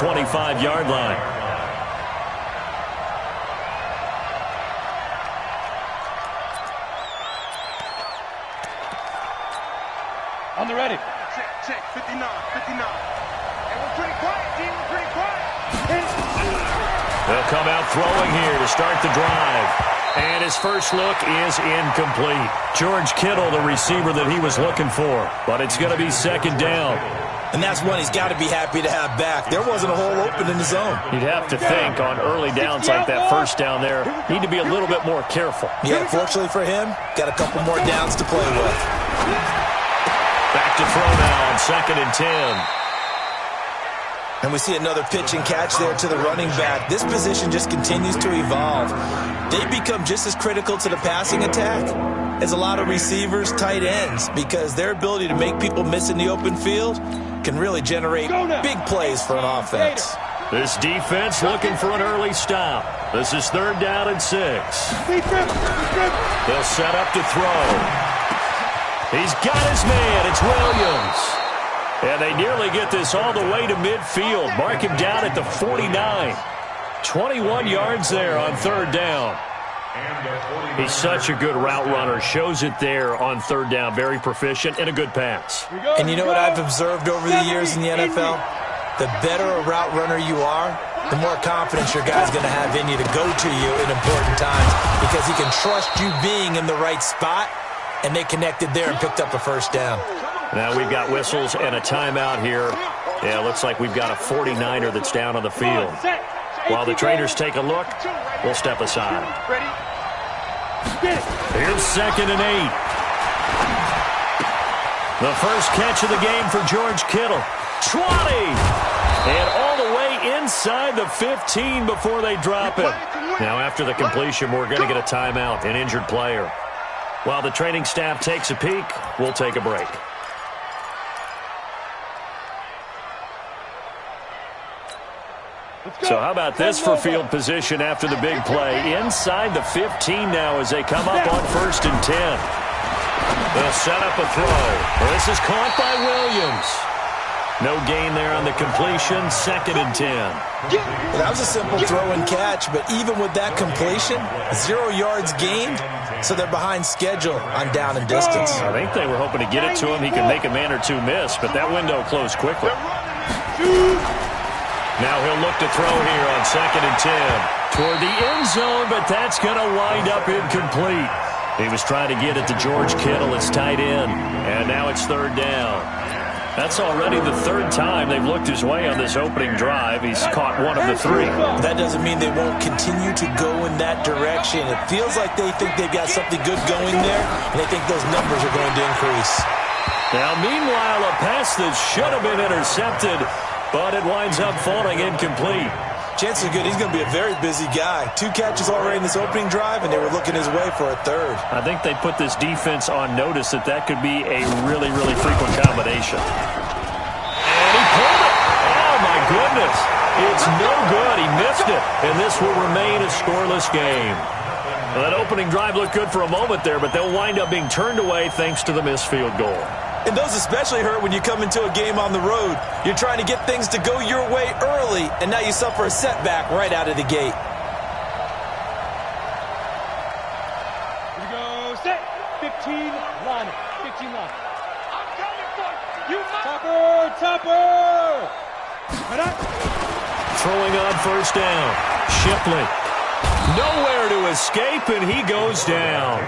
25-yard line. On the ready. Check, 59. And we're pretty quiet, team. We're pretty quiet. They'll come out throwing here to start the drive. And his first look is incomplete. George Kittle, the receiver that he was looking for. But it's going to be second down. And that's one he's got to be happy to have back. There wasn't a hole open in the zone. You'd have to think on early downs like that first down there, need to be a little bit more careful. Yeah, fortunately for him, got a couple more downs to play with. Back to throw now on 2nd and 10. And we see another pitch and catch there to the running back. This position just continues to evolve. They become just as critical to the passing attack as a lot of receivers, tight ends, because their ability to make people miss in the open field can really generate big plays for an offense. This defense looking for an early stop. This is 3rd down and 6. They'll set up to throw. He's got his man. It's Williams. And they nearly get this all the way to midfield. Mark him down at the 49. 21 yards there on 3rd down. He's such a good route runner. Shows it there on 3rd down. Very proficient and a good pass. And you know what I've observed over the years in the NFL? The better a route runner you are, the more confidence your guy's going to have in you to go to you in important times because he can trust you being in the right spot, and they connected there and picked up a first down. Now we've got whistles and a timeout here. Yeah, looks like we've got a 49er that's down on the field. While the trainers take a look, we'll step aside. Here's 2nd and 8. The first catch of the game for George Kittle. 20! And all the way inside the 15 before they drop it. Now after the completion, we're going to get a timeout, an injured player. While the training staff takes a peek, we'll take a break. So how about this for field position after the big play? Inside the 15 now as they come up on 1st and 10. They'll set up a throw. This is caught by Williams. No gain there on the completion. 2nd and 10. Well, that was a simple throw and catch, but even with that completion, 0 yards gained, so they're behind schedule on down and distance. I think they were hoping to get it to him. He could make a man or two miss, but that window closed quickly. Now he'll look to throw here on 2nd and 10. Toward the end zone, but that's going to wind up incomplete. He was trying to get it to George Kittle. It's tight end, and now it's 3rd down. That's already the 3rd time they've looked his way on this opening drive. He's caught one of the 3. That doesn't mean they won't continue to go in that direction. It feels like they think they've got something good going there, and they think those numbers are going to increase. Now, meanwhile, a pass that should have been intercepted, but it winds up falling incomplete. Chances are good he's going to be a very busy guy. 2 catches already in this opening drive, and they were looking his way for a 3rd. I think they put this defense on notice that could be a really, really frequent combination. And he pulled it. Oh, my goodness. It's no good. He missed it, and this will remain a scoreless game. Well, that opening drive looked good for a moment there, but they'll wind up being turned away thanks to the missed field goal. And those especially hurt when you come into a game on the road. You're trying to get things to go your way early, and now you suffer a setback right out of the gate. Here we go, set. 15 line. 15 line. I'm coming for you. Topper! Throwing on 1st down. Shipley. Nowhere to escape, and he goes down.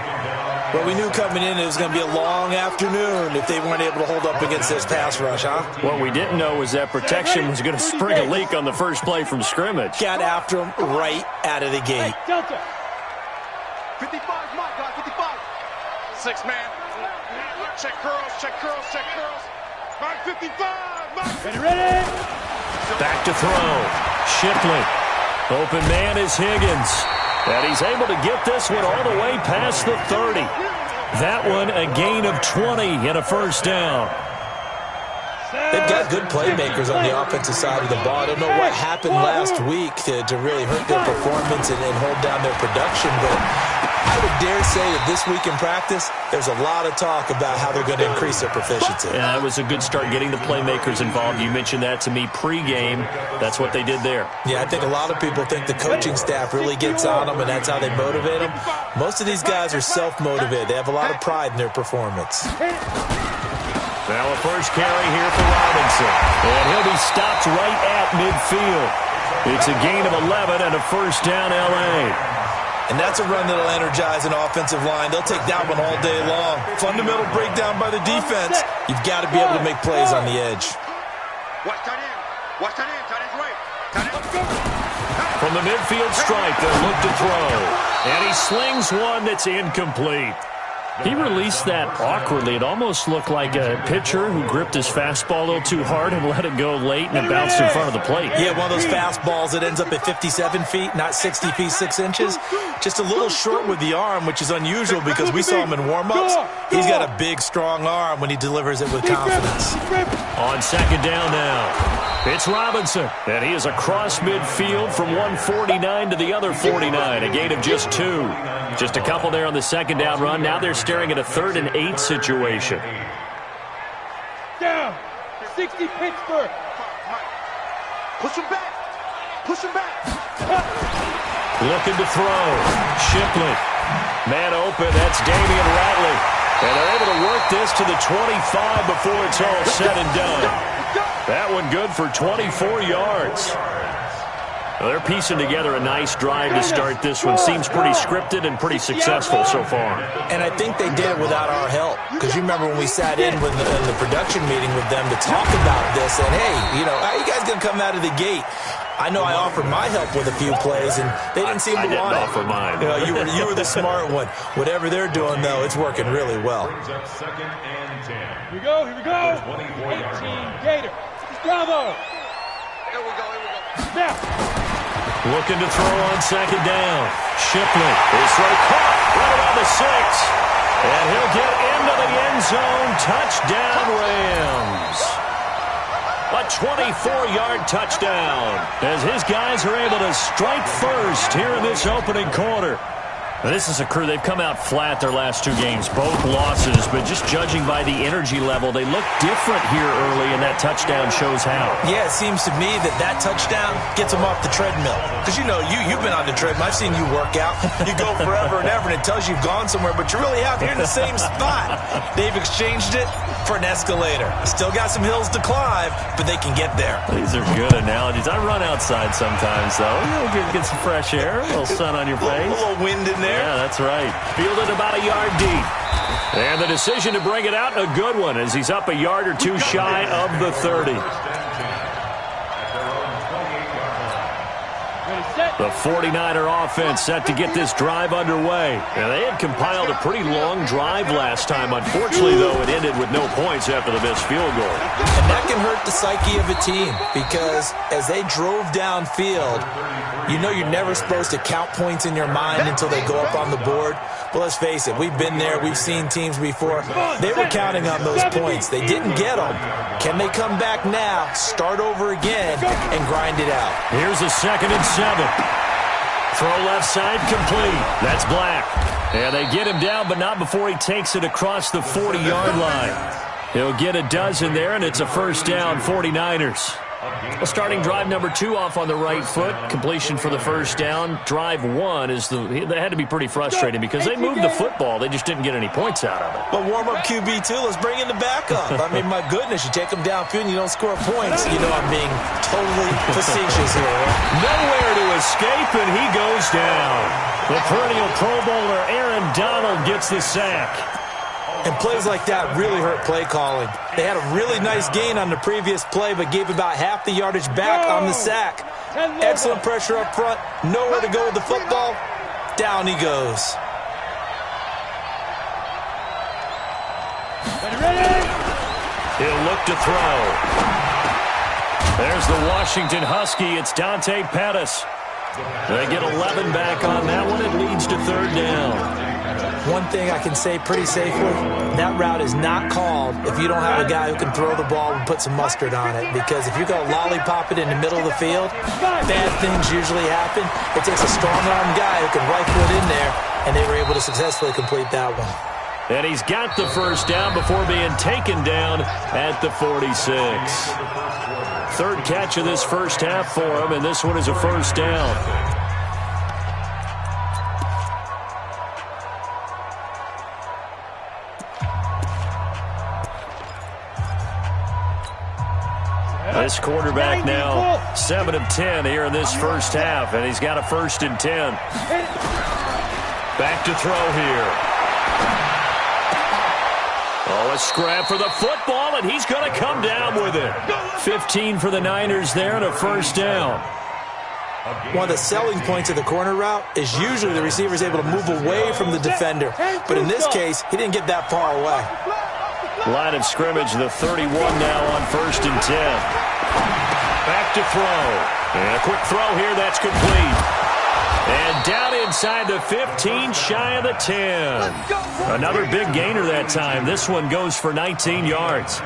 But we knew coming in it was going to be a long afternoon if they weren't able to hold up against this pass rush, huh? What we didn't know was that protection was going to spring a leak on the first play from scrimmage. Got after him right out of the gate. Hey, Delta. 55, my God, 55. 6 man. Check curls. Mark 55, Mark. Ready? Back to throw. Shipley. Open man is Higgins. And he's able to get this one all the way past the 30. That one a gain of 20 and a 1st down. They've got good playmakers on the offensive side of the ball. I don't know what happened last week to really hurt their performance and hold down their production, but I I would dare say that this week in practice, there's a lot of talk about how they're going to increase their proficiency. Yeah, that was a good start getting the playmakers involved. You mentioned that to me pregame. That's what they did there. Yeah, I think a lot of people think the coaching staff really gets on them, and that's how they motivate them. Most of these guys are self-motivated. They have a lot of pride in their performance. Now a first carry here for Robinson. And he'll be stopped right at midfield. It's a gain of 11 and a first down, L.A. And that's a run that'll energize an offensive line. They'll take that one all day long. Fundamental breakdown by the defense. You've got to be able to make plays on the edge. Watch tight end. Watch tight end. Tight end's right. Tight end. From the midfield stripe, they'll look to throw. And he slings one that's incomplete. He released that awkwardly. It almost looked like a pitcher who gripped his fastball a little too hard and let it go late, and it bounced in front of the plate. Yeah, one of those fastballs that ends up at 57 feet, not 60 feet, 6 inches. Just a little short with the arm, which is unusual because we saw him in warm-ups. He's got a big, strong arm when he delivers it with confidence. On second down now, it's Robinson, and he is across midfield from 149 to the other 49, a gain of just 2. Just a couple there on the second down run. Now they're staring at a 3rd and 8 situation. Down. 60 Pittsburgh. Push him back. Push him back. Looking to throw. Shipley. Man open. That's Damian Ratley. And they're able to work this to the 25 before it's all said and done. That one good for 24 yards. Well, they're piecing together a nice drive to start this one. Seems pretty scripted and pretty successful so far. And I think they did it without our help. Because you remember when we sat in with the production meeting with them to talk about this. And, hey, how are you guys going to come out of the gate? I know I offered my help with a few plays, and they didn't seem to want it. I didn't offer mine. You were the smart one. Whatever they're doing, though, it's working really well. Here we go. 18 Gator. Bravo. Here we go. Now. Looking to throw on second down. Shipley is caught right around the 6. And he'll get into the end zone. Touchdown, Rams. A 24-yard touchdown as his guys are able to strike first here in this opening quarter. Now, this is a crew. They've come out flat their last 2 games, both losses, but just judging by the energy level, they look different here early, and that touchdown shows how. Yeah, it seems to me that touchdown gets them off the treadmill. Because, you've been on the treadmill. I've seen you work out. You go forever and ever, and it tells you you've gone somewhere, but you really have. You're in the same spot. They've exchanged it for an escalator. Still got some hills to climb, but they can get there. These are good analogies. I run outside sometimes, though. Get some fresh air, a little sun on your face. A little wind in there. Yeah, that's right. Fielded about a yard deep. And the decision to bring it out, a good one, as he's up a yard or 2 shy of the 30. The 49er offense set to get this drive underway. Now, they had compiled a pretty long drive last time. Unfortunately, though, it ended with no points after the missed field goal. And that can hurt the psyche of a team because as they drove downfield, you're never supposed to count points in your mind until they go up on the board. But let's face it, we've been there. We've seen teams before. They were counting on those points. They didn't get them. Can they come back now, start over again, and grind it out? Here's a 2nd and 7. Throw left side complete. That's Black. And they get him down, but not before he takes it across the 40-yard line. He'll get a dozen there, and it's a first down, 49ers. Well, starting drive number 2 off on the right foot. Completion for the first down. Drive 1 they had to be pretty frustrating because they moved the football. They just didn't get any points out of it. But warm-up QB, too. Let's bring in the backup. I mean, my goodness, you take them downfield and you don't score points. I'm being totally facetious here. Right? Nowhere to escape, and he goes down. The perennial Pro Bowler Aaron Donald gets the sack. And plays like that really hurt play calling. They had a really nice gain on the previous play, but gave about half the yardage back on the sack. Excellent pressure up front. Nowhere to go with the football. Down he goes. He'll look to throw. There's the Washington Husky. It's Dante Pettis. They get 11 back on that one. It leads to 3rd down. one thing I can say pretty safely, that route is not called if you don't have a guy who can throw the ball and put some mustard on it. Because if you go lollipop it in the middle of the field, bad things usually happen. It takes a strong-arm guy who can rifle it in there, and they were able to successfully complete that one. And he's got the first down before being taken down at the 46. Third catch of this first half for him, and this one is a first down. This quarterback now 7 of 10 here in this first half, and he's got a 1st and 10. Back to throw here. Oh, a scrap for the football, and he's going to come down with it. 15 for the Niners there and a first down. One of the selling points of the corner route is usually the receiver is able to move away from the defender. But in this case, he didn't get that far away. Line of scrimmage, the 31 now on 1st and 10. Back to throw. And a quick throw here, that's complete. And down inside the 15, shy of the 10. Another big gainer that time. This one goes for 19 yards.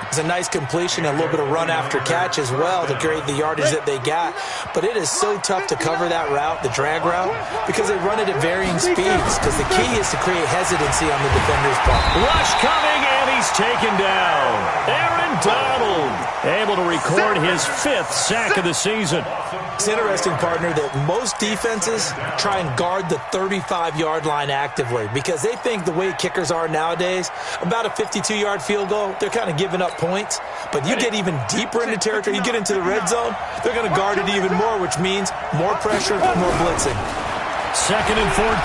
It's a nice completion and a little bit of run after catch as well to create the yardage that they got. But it is so tough to cover that route, the drag route, because they run it at varying speeds. Because the key is to create hesitancy on the defender's part. Rush coming, and he's taken down. Aaron Donald able to record his 5th sack of the season. It's interesting, partner, that most defenses try and guard the 35-yard line actively because they think the way kickers are nowadays, about a 52-yard field goal, they're kind of giving up points. But you get even deeper into territory, you get into the red zone, they're going to guard it even more, which means more pressure, more blitzing. 2nd and 14.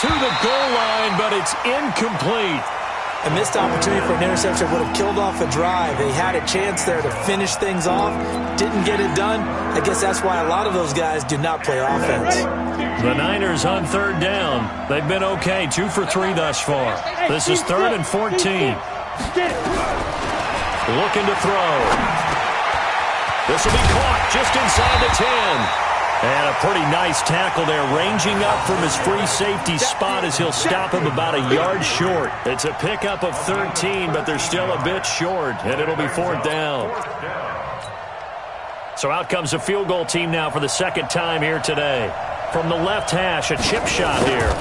To the goal line, but it's incomplete. A missed opportunity for an interception would have killed off a drive. They had a chance there to finish things off, didn't get it done. I guess that's why a lot of those guys do not play offense. The Niners on 3rd down. They've been okay, 2 for 3 thus far. This is 3rd and 14. Looking to throw. This will be caught just inside the 10. And a pretty nice tackle there, ranging up from his free safety spot as he'll stop him about a yard short. It's a pickup of 13, but they're still a bit short, and it'll be 4th down. So out comes a field goal team now for the 2nd time here today. From the left hash, a chip shot here.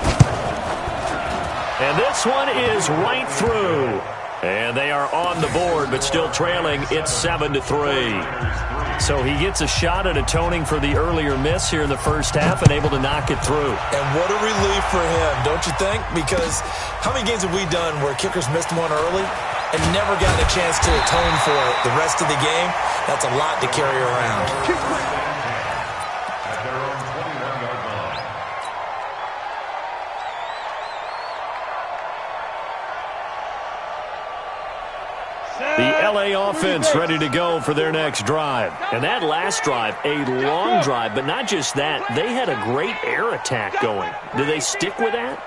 And this one is right through. And they are on the board, but still trailing. It's 7-3. So he gets a shot at atoning for the earlier miss here in the first half and able to knock it through. And what a relief for him, don't you think? Because how many games have we done where kickers missed one early and never got a chance to atone for it the rest of the game? That's a lot to carry around. The LA offense ready to go for their next drive. And that last drive, a long drive, but not just that. They had a great air attack going. Do they stick with that?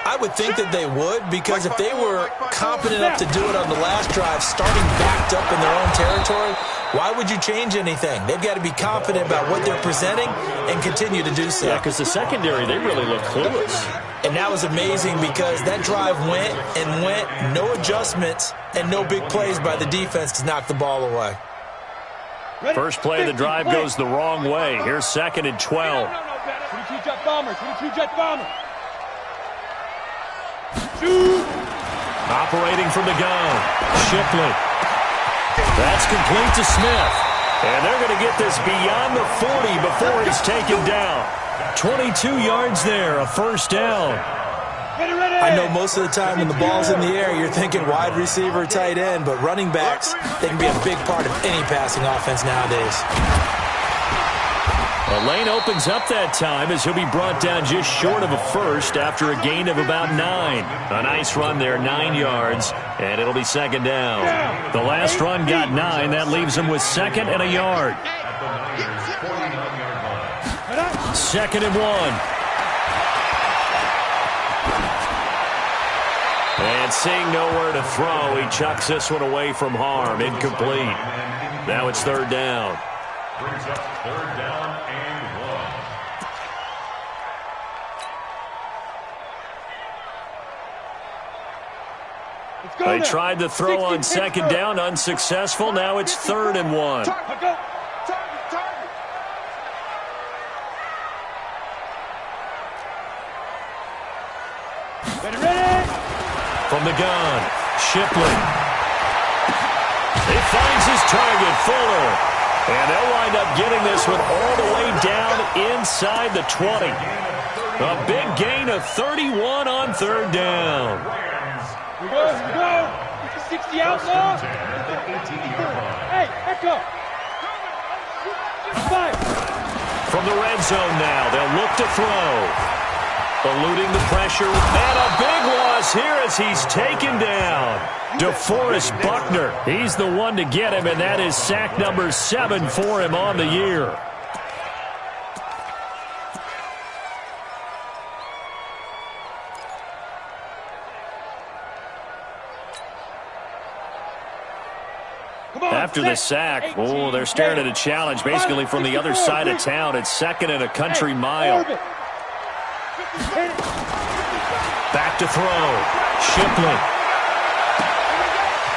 I would think that they would, because if they were competent enough to do it on the last drive, starting backed up in their own territory, why would you change anything? They've got to be confident about what they're presenting and continue to do so. Yeah, because the secondary, they really look clueless. And that was amazing because that drive went and went, no adjustments and no big plays by the defense to knock the ball away. First play of the drive goes the wrong way. Here's 2nd and 12. 22 jet bomber, 22 jet bomber. Operating from the gun, Shipley. That's complete to Smith. And they're going to get this beyond the 40 before he's taken down. 22 yards there, a first down. I know most of the time when the ball's in the air, you're thinking wide receiver, tight end, but running backs, they can be a big part of any passing offense nowadays. The lane opens up that time as he'll be brought down just short of a first after a gain of about 9. A nice run there, 9 yards, and it'll be 2nd down. The last run got 9. That leaves him with 2nd and a yard. 2nd and 1. And seeing nowhere to throw, he chucks this one away from harm. Incomplete. Now it's 3rd down. Brings up 3rd down and 1. They tried to throw on second down, unsuccessful. Now it's 3rd and 1. Target. Ready. From the gun, Shipley. He finds his target, Fuller. And they'll wind up getting this one all the way down inside the 20. A big gain of 31 on 3rd down. Here we go. 60 out now. Hey, echo. 5. From the red zone now, they'll look to throw. Eluding the pressure, and a big loss here as he's taken down. DeForest Buckner, he's the one to get him, and that is sack number 7 for him on the year. After the sack, they're staring at a challenge basically from the other side of town. It's 2nd and a country mile. Back to throw. Shipley.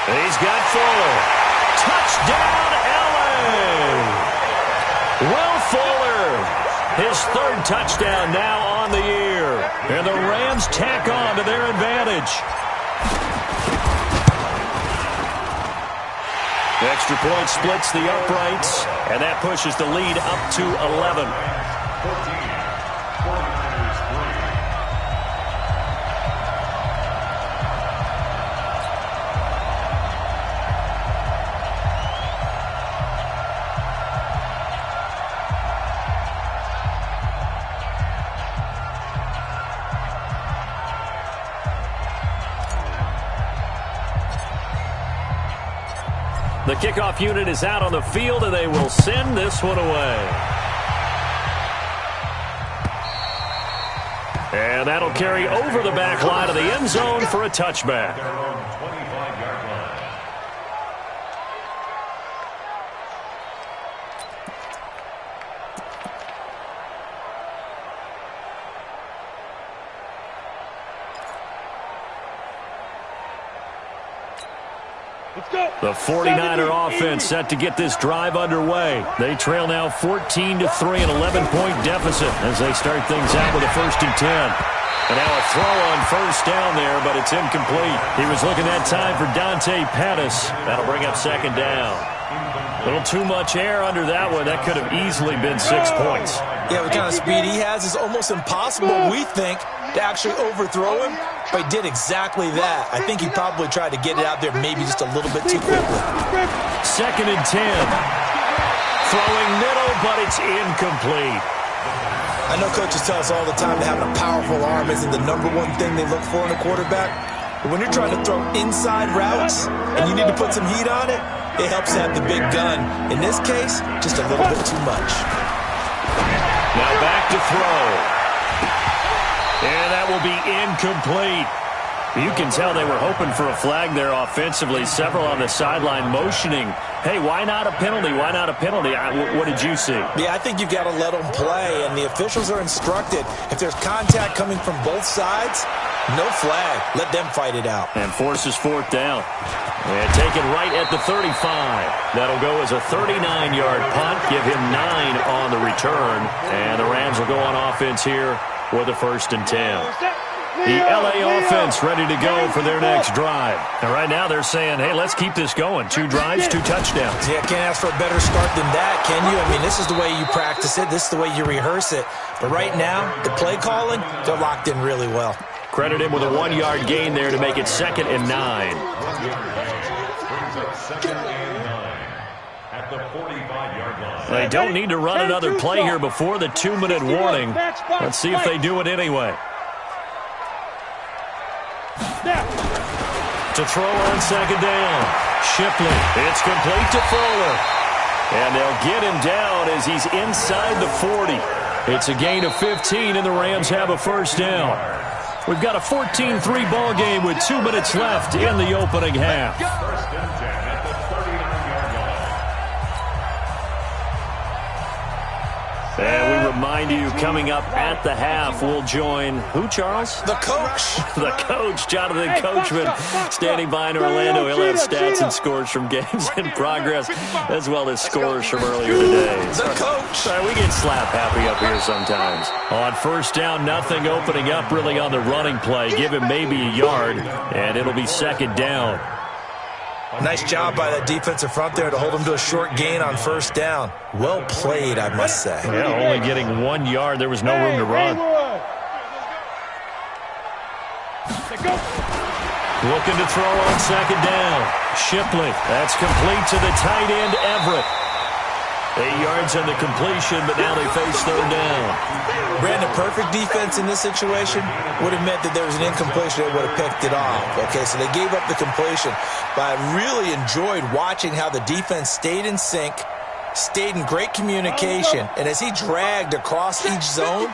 He's got Fuller. Touchdown, LA! Will Fuller, his 3rd touchdown now on the year. And the Rams tack on to their advantage. Extra point splits the uprights, and that pushes the lead up to 11. The kickoff unit is out on the field, and they will send this one away. And that'll carry over the back line of the end zone for a touchback. The 49er offense set to get this drive underway. They trail now 14-3, an 11-point deficit as they start things out with a 1st and 10. And now a throw on 1st down there, but it's incomplete. He was looking that time for Dante Pettis. That'll bring up 2nd down. A little too much air under that one. That could have easily been 6 points. Yeah, what kind of speed he has is almost impossible, we think, to actually overthrow him. But he did exactly that. I think he probably tried to get it out there maybe just a little bit too quickly. 2nd and 10. Throwing middle, but it's incomplete. I know coaches tell us all the time that having a powerful arm isn't the #1 thing they look for in a quarterback. But when you're trying to throw inside routes and you need to put some heat on it, it helps to have the big gun. In this case, just a little bit too much. Now back to throw. And that will be incomplete. You can tell they were hoping for a flag there offensively. Several on the sideline motioning, hey, why not a penalty? Why not a penalty? What did you see? Yeah, I think you've got to let them play, and the officials are instructed. If there's contact coming from both sides, no flag. Let them fight it out. And forces 4th down. And taken right at the 35. That'll go as a 39-yard punt. Give him 9 on the return. And the Rams will go on offense here with a 1st and 10. The LA offense ready to go for their next drive. And right now they're saying, hey, let's keep this going. 2 drives, 2 touchdowns. Yeah, can't ask for a better start than that, can you? I mean, this is the way you practice it. This is the way you rehearse it. But right now, the play calling, they're locked in really well. Credit him with a 1-yard gain there to make it 2nd and 9. They don't need to run another play here before the 2-minute warning. Let's see if they do it anyway. To throw on 2nd down. Shipley. It's complete to Fuller. And they'll get him down as he's inside the 40. It's a gain of 15, and the Rams have a 1st down. We've got a 14-3 ball game with 2 minutes left in the opening half. And we remind you, coming up at the half, we'll join who, Charles? The coach. The coach, Jonathan Coachman, standing by in Orlando. He'll have stats and scores from games in progress, as well as scores from earlier today. The coach. Sorry, we get slap happy up here sometimes. On first down, nothing opening up really on the running play. Give him maybe a yard, and it'll be second down. Nice job by that defensive front there to hold him to a short gain on first down. Well played, I must say. Yeah, only getting 1 yard. There was no room to run. Looking to throw on second down. Shipley. That's complete to the tight end, Everett. 8 yards on the completion, but now they face third down. Brandon, perfect defense in this situation would have meant that there was an incompletion that would have picked it off. Okay, so they gave up the completion, but I really enjoyed watching how the defense stayed in sync, stayed in great communication, and as he dragged across each zone,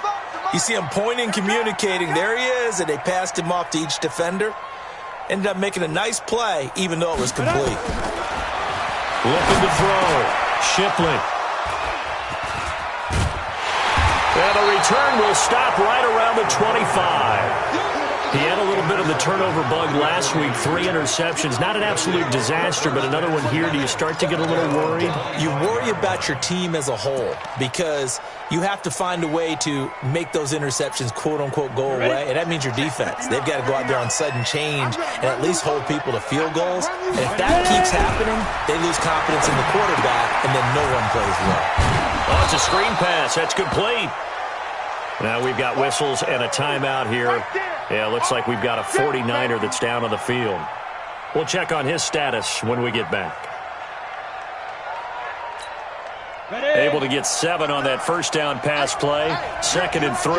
you see him pointing, communicating. There he is, and they passed him off to each defender. Ended up making a nice play, even though it was complete. Looking to throw. Shipley. And the return will stop right around the 25. He had a little bit of the turnover bug last week, 3 interceptions. Not an absolute disaster, but another one here. Do you start to get a little worried? You worry about your team as a whole because you have to find a way to make those interceptions, quote-unquote, go away, and that means your defense. They've got to go out there on sudden change and at least hold people to field goals. And if that keeps happening, they lose confidence in the quarterback, and then no one plays well. Oh, it's a screen pass. That's complete. Now we've got whistles and a timeout here. Yeah, looks like we've got a 49er that's down on the field. We'll check on his status when we get back. Able to get 7 on that first down pass play. 2nd and 3.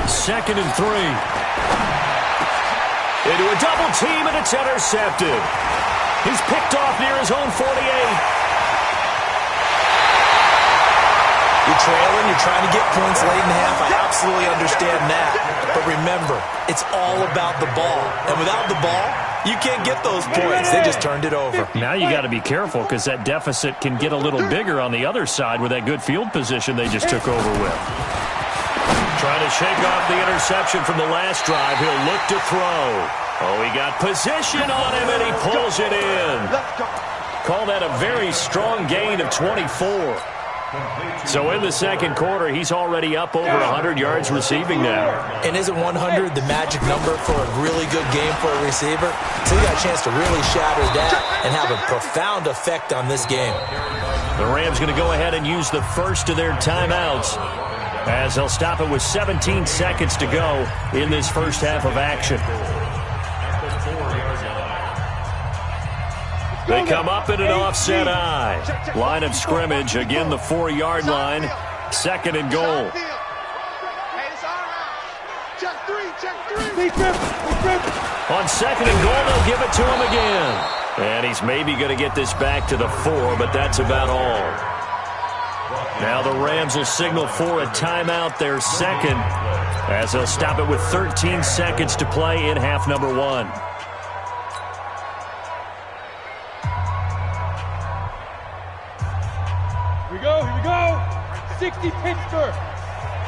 2nd and 3. Into a double team, and it's intercepted. He's picked off near his own 48. You're trailing, you're trying to get points late in the half. I absolutely understand that. But remember, it's all about the ball. And without the ball, you can't get those points. They just turned it over. Now you got to be careful because that deficit can get a little bigger on the other side with that good field position they just took over with. Trying to shake off the interception from the last drive. He'll look to throw. Oh, he got position on him, and he pulls it in. Call that a very strong gain of 24. So in the second quarter, he's already up over 100 yards receiving now. And isn't 100 the magic number for a really good game for a receiver? So he got a chance to really shatter that and have a profound effect on this game. The Rams going to go ahead and use the first of their timeouts as they'll stop it with 17 seconds to go in this first half of action. They come up in an offset eye. Line of scrimmage, again the 4-yard line. 2nd and goal. On 2nd and goal, they'll give it to him again. And he's maybe going to get this back to the 4, but that's about all. Now the Rams will signal for a timeout, their 2nd, as they'll stop it with 13 seconds to play in half number 1. Here we go. 60 Pittsburgh.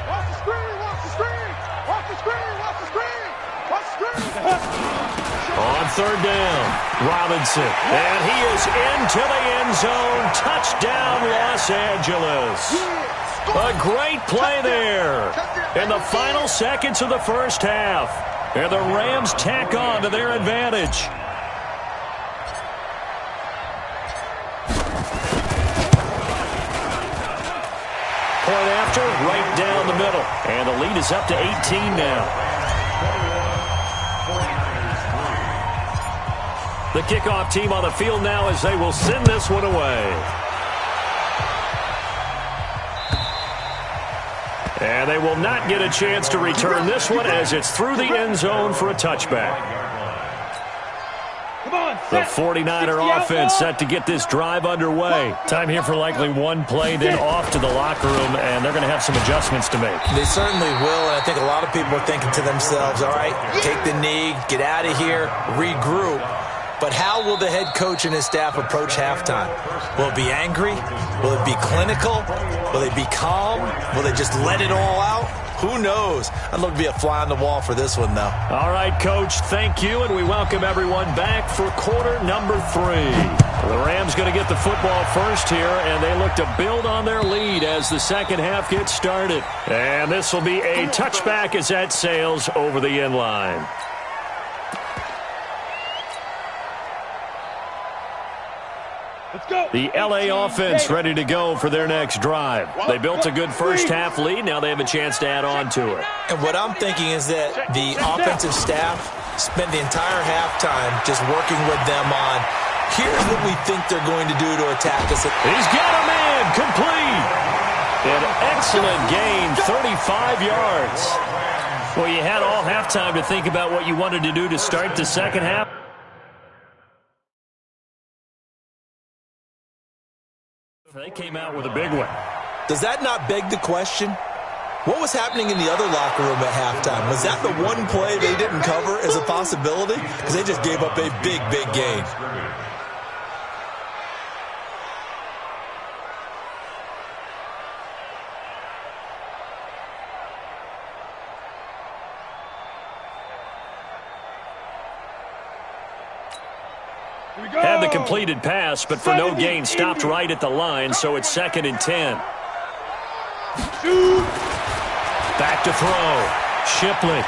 Watch the screen, watch the screen. Watch the screen, watch the screen. Watch the screen. On 3rd down, Robinson. And he is into the end zone. Touchdown, Los Angeles. A great play there in the final seconds of the first half. And the Rams tack on to their advantage. Point after, right down the middle. And the lead is up to 18 now. The kickoff team on the field now as they will send this one away. And they will not get a chance to return this one as it's through the end zone for a touchback. The 49er offense set to get this drive underway. Time here for likely one play, then off to the locker room, and they're going to have some adjustments to make. They certainly will, and I think a lot of people are thinking to themselves, all right, take the knee, get out of here, regroup. But how will the head coach and his staff approach halftime? Will it be angry? Will it be clinical? Will they be calm? Will they just let it all out? Who knows? I'd love to be a fly on the wall for this one, though. All right, Coach, thank you, and we welcome everyone back for quarter number 3. The Rams going to get the football first here, and they look to build on their lead as the second half gets started. And this will be a touchback as that sails over the end line. The L.A. offense ready to go for their next drive. They built a good first-half lead. Now they have a chance to add on to it. And what I'm thinking is that the offensive staff spent the entire halftime just working with them on, here's what we think they're going to do to attack us. He's got a man complete. An excellent gain, 35 yards. Well, you had all halftime to think about what you wanted to do to start the second half. They came out with a big one. Does that not beg the question? What was happening in the other locker room at halftime? Was that the one play they didn't cover as a possibility? Because they just gave up a big, big gain. Had the completed pass, but for no gain, stopped right at the line, so it's 2nd and 10. Back to throw. Shipley.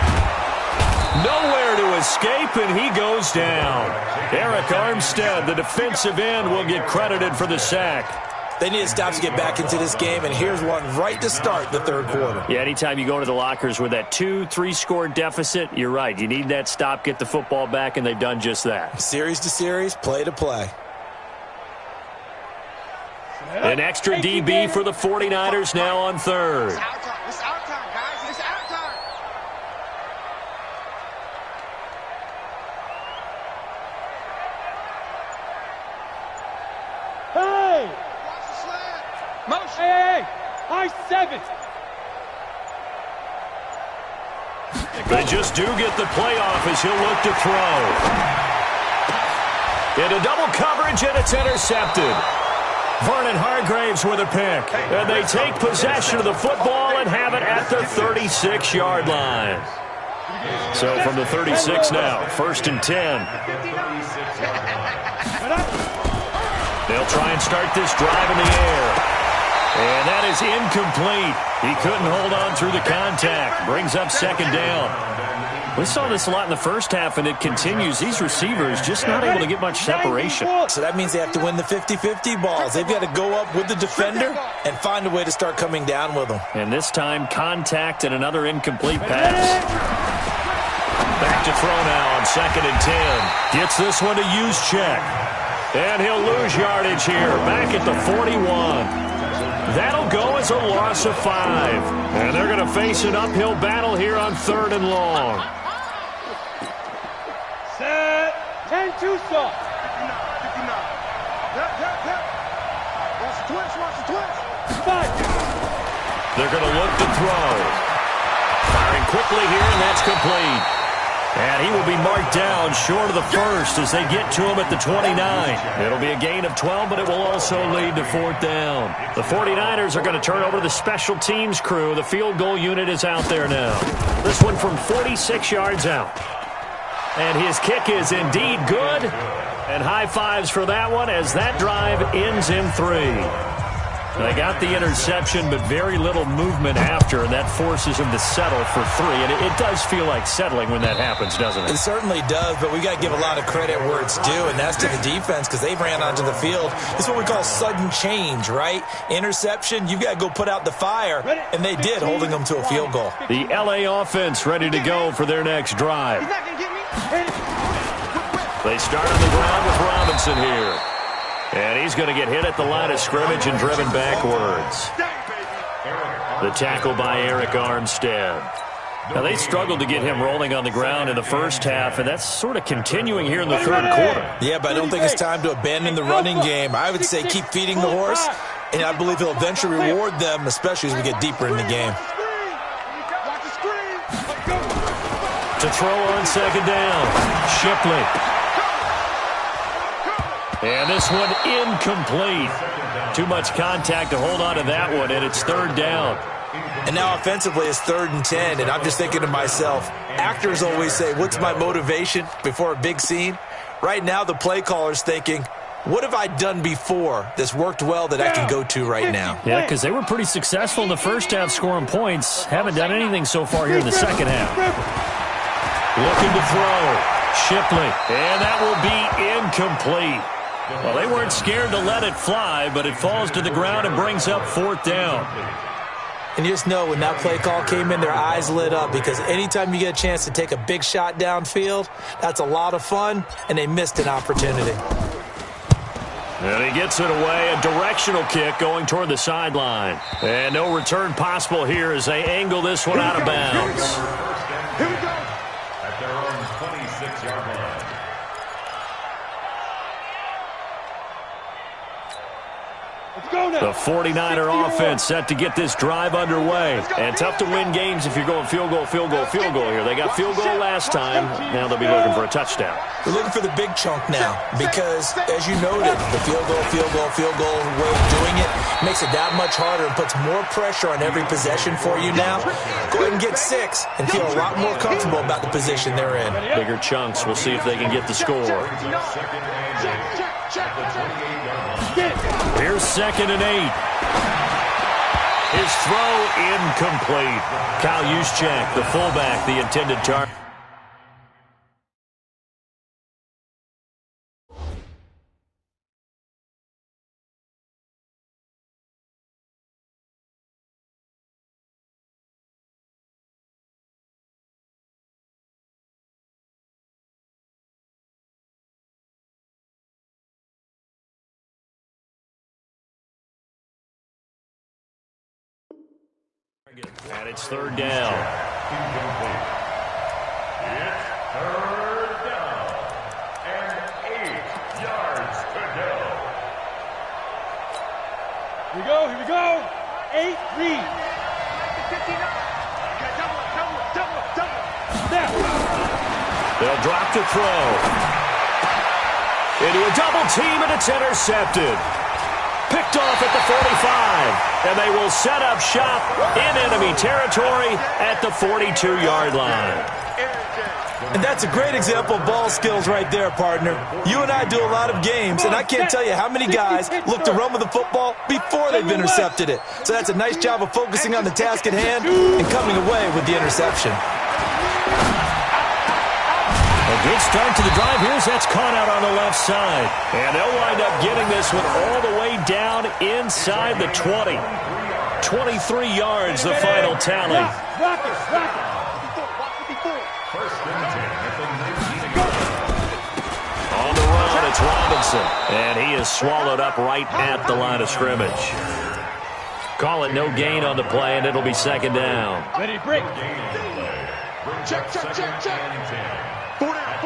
Nowhere to escape, and he goes down. Eric Armstead, the defensive end, will get credited for the sack. They need to stop to get back into this game, and here's one right to start the third quarter. Yeah, anytime you go into the lockers with that 2-3 deficit, you're right. You need that stop, get the football back, and they've done just that. Series to series, play to play. An extra DB for the 49ers now on third. It's our time. It's our time, guys. It's our time. Hey! Watch the slant. Motion. Hey! High 7. They just do get the playoff as he'll look to throw. Into double coverage, and it's intercepted. Vernon Hargraves with a pick. And they take possession of the football and have it at the 36-yard line. So from the 36 now, 1st and 10. They'll try and start this drive in the air. And that is incomplete. He couldn't hold on through the contact. Brings up 2nd down. We saw this a lot in the first half, and it continues. These receivers just not able to get much separation. So that means they have to win the 50-50 balls. They've got to go up with the defender and find a way to start coming down with them. And this time, contact and another incomplete pass. Back to throw now on 2nd and 10. Gets this one to use check. And he'll lose yardage here, back at the 41. That'll go as a loss of 5. And they're going to face an uphill battle here on 3rd and long. Set. 10-2 stop. 59. Yep. Watch the twist. Watch the twist. 5. They're going to look to throw. Firing quickly here, and that's complete. And he will be marked down short of the first as they get to him at the 29. It'll be a gain of 12, but it will also lead to 4th down. The 49ers are going to turn over to the special teams crew. The field goal unit is out there now. This one from 46 yards out. And his kick is indeed good. And high fives for that one as that drive ends in 3. They got the interception, but very little movement after, and that forces him to settle for 3. And it does feel like settling when that happens, doesn't it? It certainly does, but we got to give a lot of credit where it's due, and that's to the defense because they ran onto the field. It's what we call sudden change, right? Interception, you got to go put out the fire, and they did, holding them to a field goal. The L.A. offense ready to go for their next drive. He's not going to get me. They start on the ground with Robinson here. And he's going to get hit at the line of scrimmage and driven backwards. The tackle by Eric Armstead. Now, they struggled to get him rolling on the ground in the first half, and that's sort of continuing here in the 3rd quarter. Yeah, but I don't think it's time to abandon the running game. I would say keep feeding the horse, and I believe he'll eventually reward them, especially as we get deeper in the game. Watch the screen. To throw on 2nd down, Shipley. And this one incomplete. Too much contact to hold on to that one, and it's third down. And now offensively it's 3rd and 10, and I'm just thinking to myself, actors always say, what's my motivation before a big scene? Right now the play caller's thinking, what have I done before that's worked well that I can go to right now? Yeah, because they were pretty successful in the first half scoring points. Haven't done anything so far here in the second half. Looking to throw. Shipley. And that will be incomplete. Well, they weren't scared to let it fly, but it falls to the ground and brings up 4th down. And you just know when that play call came in, their eyes lit up, because anytime you get a chance to take a big shot downfield, that's a lot of fun, and they missed an opportunity. And he gets it away, a directional kick going toward the sideline. And no return possible here as they angle this one out of bounds. Here we go. At their own 26-yard line. Let's go now. The 49er offense set to get this drive underway. And tough to win games if you're going field goal, field goal, field goal here. They got field goal last time. Now they'll be looking for a touchdown. They're looking for the big chunk now because, as you noted, the field goal way of doing it makes it that much harder and puts more pressure on every possession for you now. Go ahead and get 6 and feel a lot more comfortable about the position they're in. Bigger chunks. We'll see if they can get the score. Here's 2nd and 8. His throw incomplete. Kyle Juszczyk, the fullback, the intended target. And it's 3rd down. It's 3rd down and 8 yards to go. Here we go. Here we go. 8 lead. Now. They'll drop to throw. Into a double team, and it's intercepted. Picked off at the 45, and they will set up shop in enemy territory at the 42-yard line. And that's a great example of ball skills right there, partner. You and I do a lot of games, and I can't tell you how many guys look to run with the football before they've intercepted it. So that's a nice job of focusing on the task at hand and coming away with the interception. A good start to the drive. Here's that's caught out on the left side. And they'll wind up getting this one all the way down inside the 20. 23 yards, the final tally. Rock it. On the run, it's Robinson. And he is swallowed up right at the line of scrimmage. Call it no gain on the play, and it'll be 2nd down. Ready, break. Check. 4 down.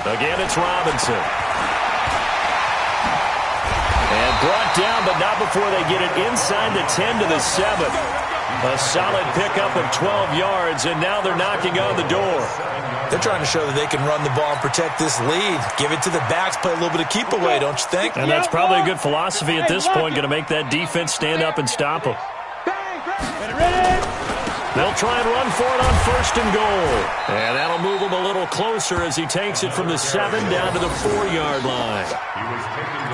Again, it's Robinson. And brought down, but not before they get it inside the 10 to the 7. A solid pickup of 12 yards, and now they're knocking on the door. They're trying to show that they can run the ball and protect this lead. Give it to the backs, play a little bit of keep away, don't you think? And that's probably a good philosophy at this point, going to make that defense stand up and stop them. Ready. They'll try and run for it on 1st and goal. And that'll move him a little closer as he takes it from the 7 down to the 4-yard line.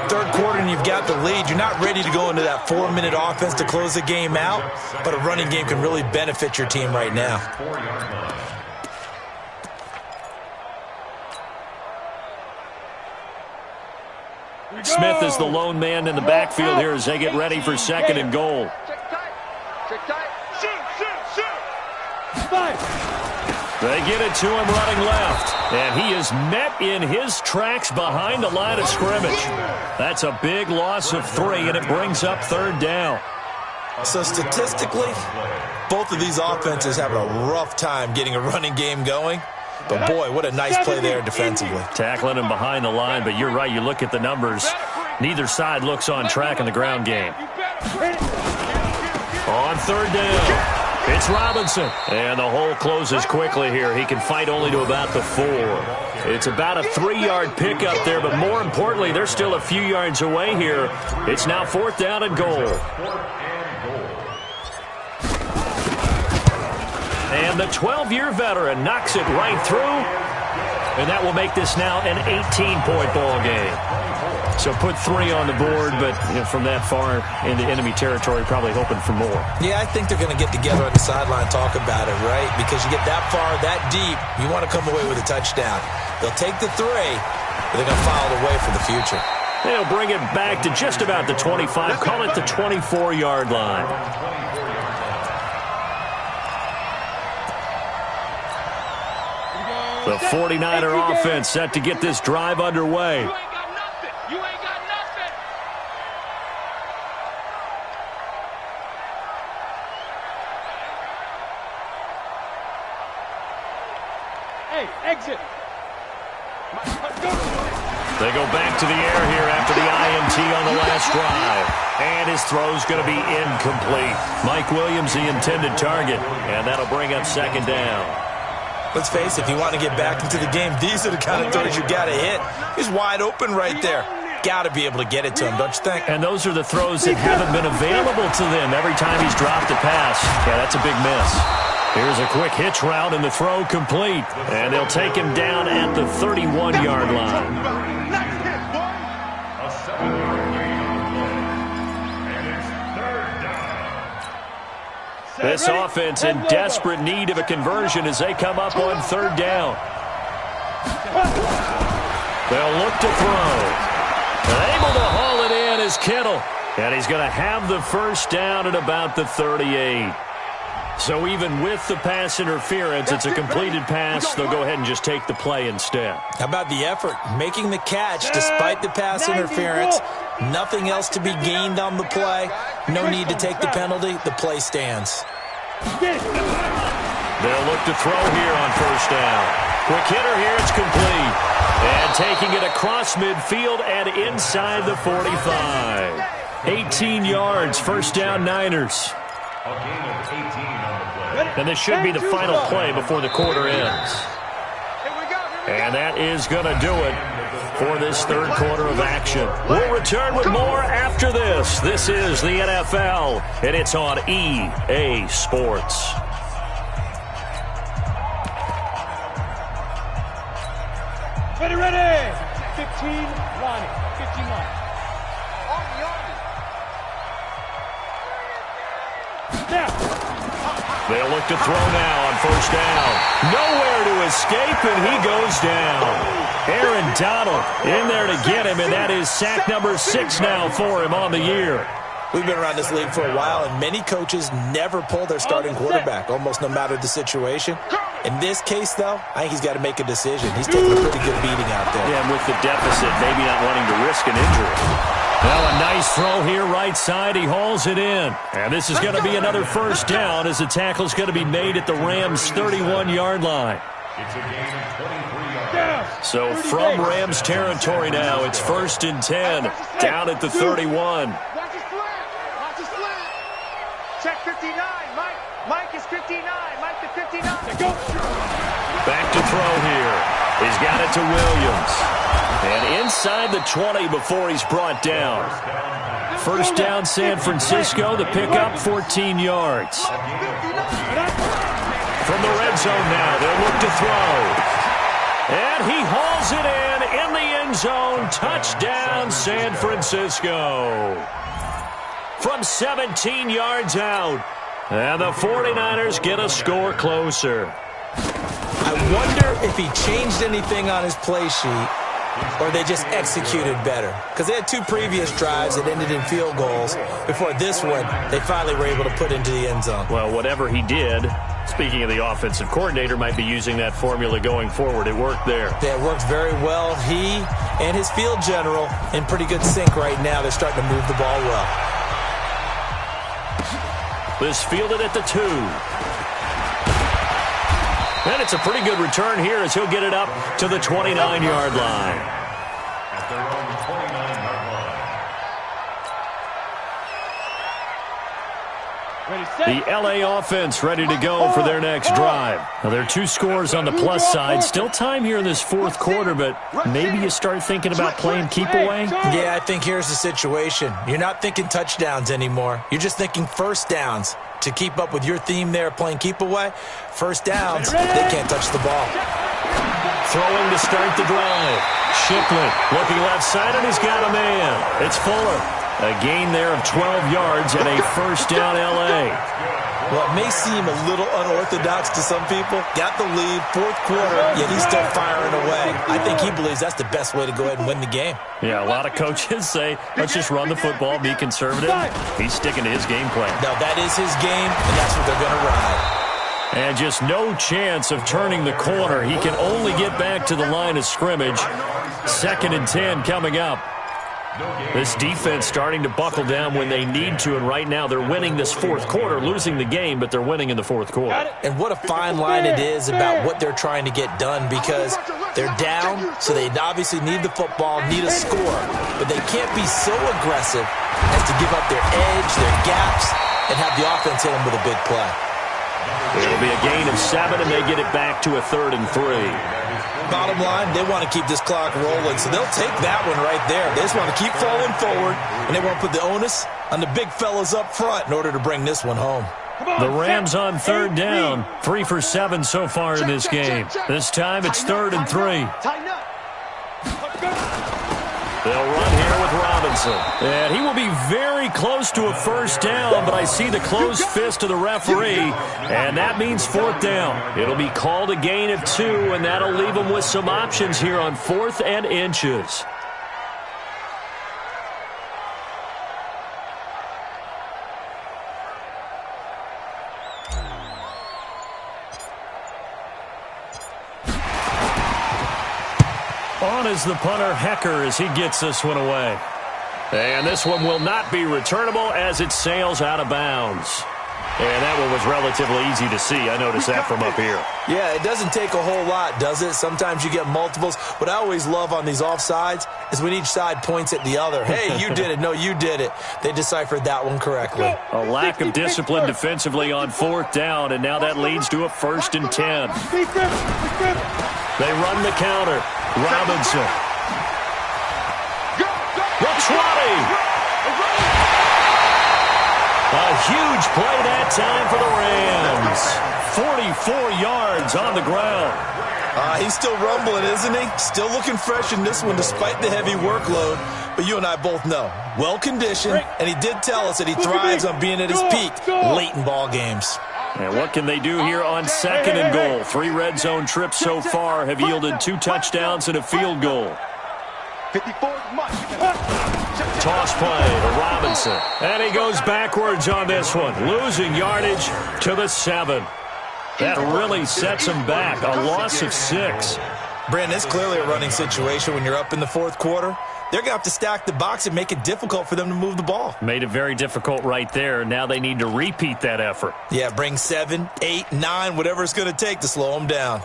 3rd quarter and you've got the lead. You're not ready to go into that 4-minute offense to close the game out, but a running game can really benefit your team right now. Smith is the lone man in the backfield here as they get ready for 2nd and goal. They get it to him running left, and he is met in his tracks behind the line of scrimmage. That's a big loss of 3, and it brings up 3rd down. So statistically, both of these offenses have a rough time getting a running game going. But, boy, what a nice play there defensively. Tackling him behind the line, but you're right. You look at the numbers. Neither side looks on track in the ground game. On 3rd down. It's Robinson. And the hole closes quickly here. He can fight only to about the 4. It's about a 3-yard pickup there, but more importantly, they're still a few yards away here. It's now 4th down and goal. And the 12-year veteran knocks it right through. And that will make this now an 18-point ball game. So put 3 on the board, but from that far into enemy territory, probably hoping for more. Yeah, I think they're going to get together on the sideline and talk about it, right? Because you get that far, that deep, you want to come away with a touchdown. They'll take the 3, but they're going to file it away for the future. They'll bring it back to just about the 25, call it the 24-yard line. The 49er offense set to get this drive underway. You ain't got nothing. You ain't got nothing. Hey, exit. They go back to the air here after the INT on the last drive. And his throw's going to be incomplete. Mike Williams, the intended target. And that'll bring up 2nd down. Let's face it, if you want to get back into the game, these are the kind of throws you got to hit. He's wide open right there. Got to be able to get it to him, don't you think? And those are the throws that haven't been available to them every time he's dropped a pass. Yeah, that's a big miss. Here's a quick hitch route and the throw complete. And they'll take him down at the 31-yard line. This offense in desperate need of a conversion as they come up on 3rd down. They'll look to throw. And able to haul it in is Kittle. And he's going to have the 1st down at about the 38. So even with the pass interference, it's a completed pass. They'll go ahead and just take the play instead. How about the effort? Making the catch despite the pass interference. Nothing else to be gained on the play. No need to take the penalty. The play stands. They'll look to throw here on 1st down. Quick hitter here. It's complete. And taking it across midfield and inside the 45. 18 yards. 1st down Niners. And this should be the final play before the quarter ends. And that is going to do it for this 3rd quarter of action. We'll return with more after this. This is the NFL, and it's on EA Sports. Ready. 15 line. 15 line. Now. They'll look to throw now on 1st down. Nowhere to escape, and he goes down. Aaron Donald in there to get him, and that is sack number 6 now for him on the year. We've been around this league for a while, and many coaches never pull their starting quarterback, almost no matter the situation. In this case, though, I think he's got to make a decision. He's taking a pretty good beating out there. Yeah, and with the deficit, maybe not wanting to risk an injury. Well, a nice throw here right side. He hauls it in. And this is going to be another 1st down as the tackle's going to be made at the Rams' 31-yard line. So from Rams territory now, it's 1st and 10, down at the 31. Watch his flat. Check 59. Mike is 59. Mike to 59. Back to throw here. He's got it to Williams. And inside the 20 before he's brought down. 1st down San Francisco. The pickup, 14 yards. From the red zone now, they'll look to throw. And he hauls it in the end zone. Touchdown, San Francisco. From 17 yards out. And the 49ers get a score closer. I wonder if he changed anything on his play sheet or they just executed better. Because they had 2 previous drives that ended in field goals. Before this one, they finally were able to put into the end zone. Well, whatever he did, speaking of the offensive coordinator, might be using that formula going forward. It worked there. Yeah, it worked very well. He and his field general in pretty good sync right now. They're starting to move the ball well. This fielded at the 2. And it's a pretty good return here as he'll get it up to the 29-yard line. At their own 29-yard The LA offense ready to go for their next drive. Now, there are 2 scores on the plus side. Still time here in this fourth quarter, but maybe you start thinking about playing keep away? Yeah, I think here's the situation. You're not thinking touchdowns anymore. You're just thinking first downs. To keep up with your theme there, playing keep away, first downs, they can't touch the ball. Throwing to start the drive. Shipley looking left side, and he's got a man. It's Fuller. A gain there of 12 yards and a first down L.A. Well, it may seem a little unorthodox to some people. Got the lead, fourth quarter, yet he's still firing away. I think he believes that's the best way to go ahead and win the game. Yeah, a lot of coaches say, let's just run the football, be conservative. He's sticking to his game plan. No, that is his game, and that's what they're going to ride. And just no chance of turning the corner. He can only get back to the line of scrimmage. 2nd and 10 coming up. This defense starting to buckle down when they need to, and right now they're winning this fourth quarter, losing the game, but they're winning in the fourth quarter. And what a fine line it is about what they're trying to get done, because they're down, so they obviously need the football, need a score, but they can't be so aggressive as to give up their edge, their gaps, and have the offense hit them with a big play. It'll be a gain of 7, and they get it back to a 3rd and 3. Bottom line, they want to keep this clock rolling, so they'll take that one right there. They just want to keep falling forward, and they want to put the onus on the big fellas up front in order to bring this one home. The Rams on 3rd down, 3 for 7 so far in this game. This time it's 3rd and 3. They'll run here with Robinson. And he will be very close to a first down, but I see the closed fist of the referee, and that means 4th down. It'll be called a gain of 2, and that'll leave them with some options here on 4th and inches. On is the punter, Hecker, as he gets this one away. And this one will not be returnable as it sails out of bounds. And that one was relatively easy to see. I noticed that from up here. Yeah, it doesn't take a whole lot, does it? Sometimes you get multiples. What I always love on these offsides is when each side points at the other. Hey, you did it. No, you did it. They deciphered that one correctly. A lack of discipline defensively on 4th down, and now that leads to a 1st and 10. They run the counter. Robinson. The 20. A huge play that time for the Rams. 44 yards on the ground. He's still rumbling, isn't he? Still looking fresh in this one despite the heavy workload. But you and I both know, well-conditioned, and he did tell us that he thrives on being at his peak late in ball games. And what can they do here on 2nd and goal? 3 red zone trips so far have yielded 2 touchdowns and a field goal. 54 much. Toss play to Robinson. And he goes backwards on this one, losing yardage to the 7. That really sets him back, a loss of 6. Brandon, it's clearly a running situation when you're up in the fourth quarter. They're going to have to stack the box and make it difficult for them to move the ball. Made it very difficult right there. Now they need to repeat that effort. Yeah, bring 7, 8, 9, whatever it's going to take to slow them down.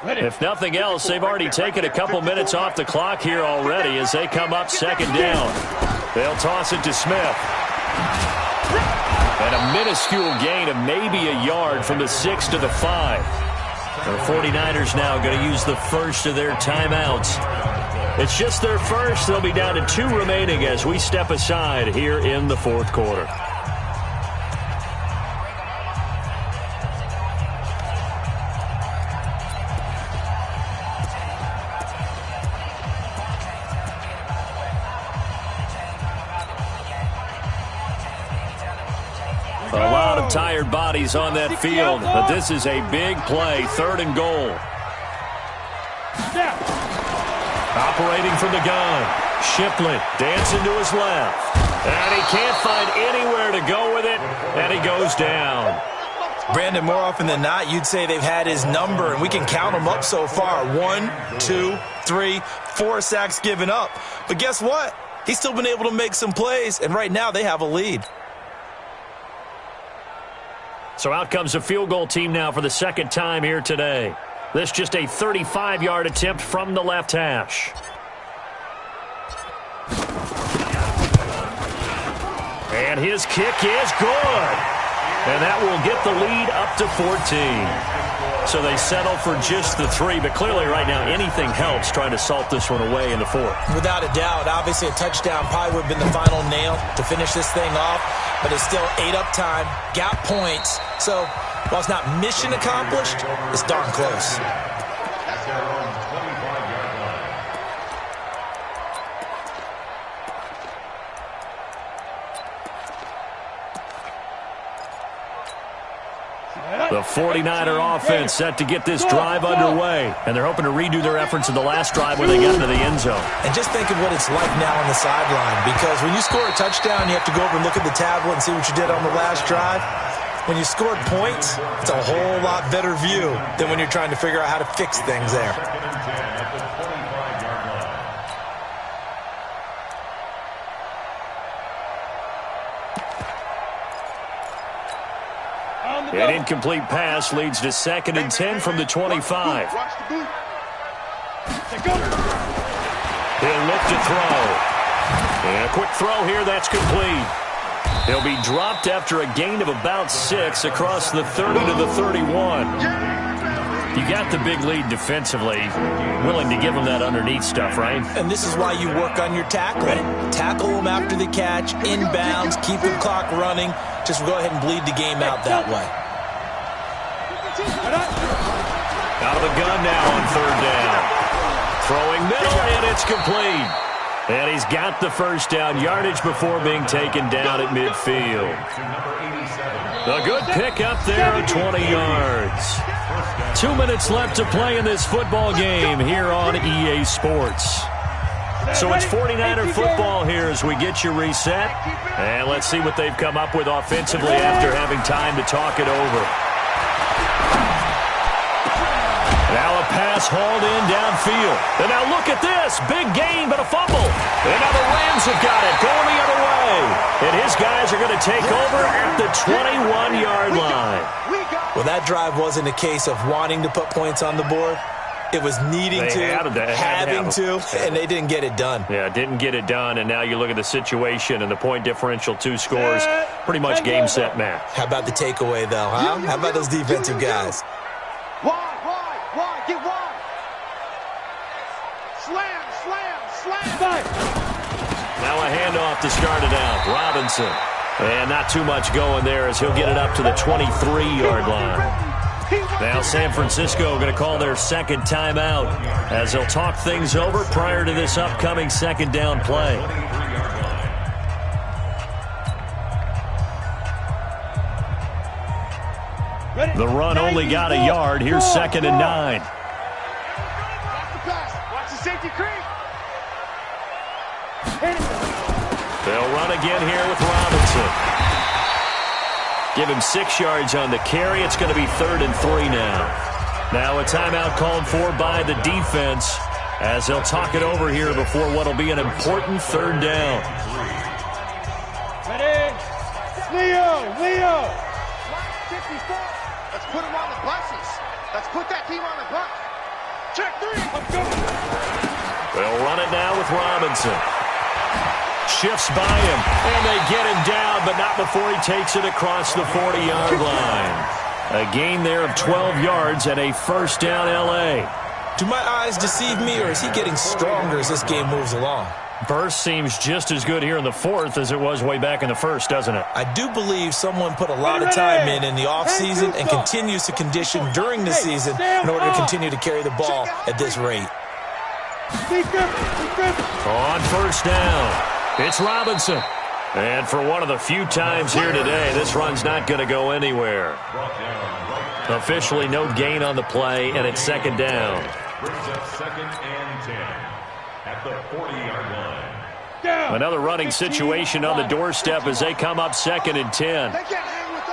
If nothing else, they've already taken a couple minutes off the clock here already as they come up 2nd down. They'll toss it to Smith. And a minuscule gain of maybe a yard from the 6 to the 5. The 49ers now going to use the first of their timeouts. It's just their first. They'll be down to 2 remaining as we step aside here in the fourth quarter. A lot of tired bodies on that field, but this is a big play, 3rd and goal. Operating from the gun, Shipley dancing to his left. And he can't find anywhere to go with it, and he goes down. Brandon, more often than not, you'd say they've had his number, and we can count them up so far. 1, 2, 3, 4 sacks given up. But guess what? He's still been able to make some plays, and right now they have a lead. So out comes the field goal team now for the second time here today. This just a 35-yard attempt from the left hash. And his kick is good. And that will get the lead up to 14. So they settle for just the 3, but clearly right now anything helps trying to salt this one away in the 4th. Without a doubt, obviously a touchdown probably would have been the final nail to finish this thing off, but it's still ate up time, got points. So while it's not mission accomplished, it's darn close. The 49er offense set to get this drive underway, and they're hoping to redo their efforts in the last drive where they got into the end zone. And just think of what it's like now on the sideline, because when you score a touchdown, you have to go over and look at the tablet and see what you did on the last drive. When you scored points, it's a whole lot better view than when you're trying to figure out how to fix things there. An incomplete pass leads to 2nd and 10 from the 25. He'll look to throw. And a quick throw here, that's complete. He'll be dropped after a gain of about 6 across the 30 to the 31. You got the big lead defensively. Willing to give him that underneath stuff, right? And this is why you work on your tackling. Tackle them after the catch, inbounds, keep the clock running. Just go ahead and bleed the game out that way. Out of the gun now on 3rd down. Throwing middle, and it's complete. And he's got the first down yardage before being taken down at midfield. A good pickup there of 20 yards. 2 minutes left to play in this football game here on EA Sports. So it's 49er football here as we get you reset. And let's see what they've come up with offensively after having time to talk it over. Now a pass hauled in downfield. And now look at this. Big gain, but a fumble. And now the Rams have got it going the other way. And his guys are going to take over at the 21-yard line. Well, that drive wasn't a case of wanting to put points on the board. It was needing to, having to, and they didn't get it done. Yeah, didn't get it done, and now you look at the situation and the point differential, 2 scores, pretty much game, set, match. How about the takeaway, though, huh? How about those defensive guys? Wide, get wide. Slam. Now a handoff to start it out. Robinson. And not too much going there as he'll get it up to the 23-yard line. Now San Francisco going to call their second timeout as they'll talk things over prior to this upcoming 2nd down play. The run only got a yard. Here's 2nd and 9. Watch the safety creep. They'll run again here with Robinson. Give him 6 yards on the carry. It's going to be 3rd and 3 now. Now a timeout called for by the defense as they'll talk it over here before what will be an important 3rd down. Ready? Leo. 54. Let's put him on the buses. Let's put that team on the bus. Check 3. Let's go. They'll run it now with Robinson. Shifts by him, and they get him down, but not before he takes it across the 40-yard line. A gain there of 12 yards and a 1st down L.A. Do my eyes deceive me, or is he getting stronger as this game moves along? Burst seems just as good here in the 4th as it was way back in the 1st, doesn't it? I do believe someone put a lot of time in the offseason and continues to condition during the season in order to continue to carry the ball at this rate. On 1st down. It's Robinson. And for one of the few times here today, this run's not going to go anywhere. Officially no gain on the play, and it's 2nd down. Brings up 2nd and 10 at the 40-yard line. Another running situation on the doorstep as they come up 2nd and 10. They can't hang with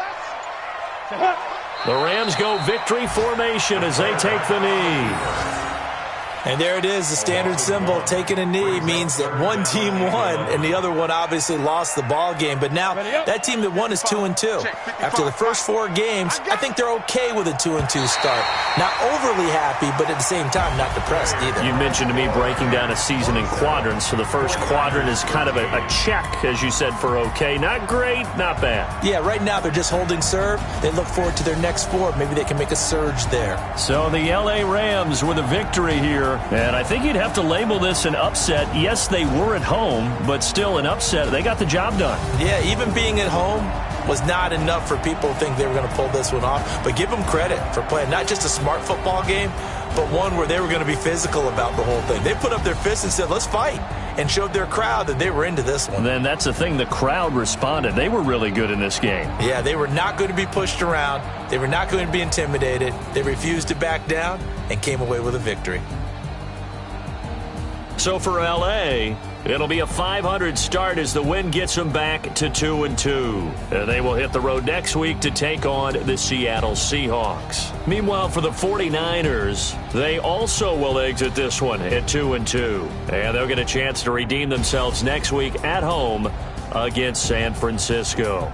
us. The Rams go victory formation as they take the knee. And there it is, the standard symbol. Taking a knee means that one team won, and the other one obviously lost the ball game. But now that team that won is 2-2. After the first 4 games, I think they're okay with a 2-2 start. Not overly happy, but at the same time, not depressed either. You mentioned to me breaking down a season in quadrants. So the first quadrant is kind of a check, as you said, for okay. Not great, not bad. Yeah, right now they're just holding serve. They look forward to their next 4. Maybe they can make a surge there. So the L.A. Rams with a victory here. And I think you'd have to label this an upset. Yes, they were at home, but still an upset. They got the job done. Yeah, even being at home was not enough for people to think they were going to pull this one off. But give them credit for playing not just a smart football game, but one where they were going to be physical about the whole thing. They put up their fists and said, let's fight, and showed their crowd that they were into this one. Then that's the thing. The crowd responded. They were really good in this game. Yeah, they were not going to be pushed around. They were not going to be intimidated. They refused to back down and came away with a victory. So for L.A., it'll be a 500 start as the win gets them back to 2-2. They will hit the road next week to take on the Seattle Seahawks. Meanwhile, for the 49ers, they also will exit this one at 2-2. And they'll get a chance to redeem themselves next week at home against San Francisco.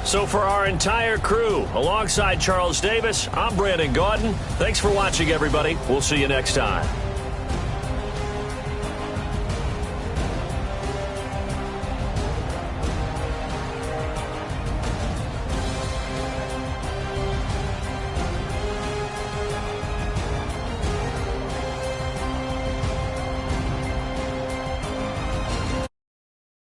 So for our entire crew, alongside Charles Davis, I'm Brandon Gaudin. Thanks for watching, everybody. We'll see you next time.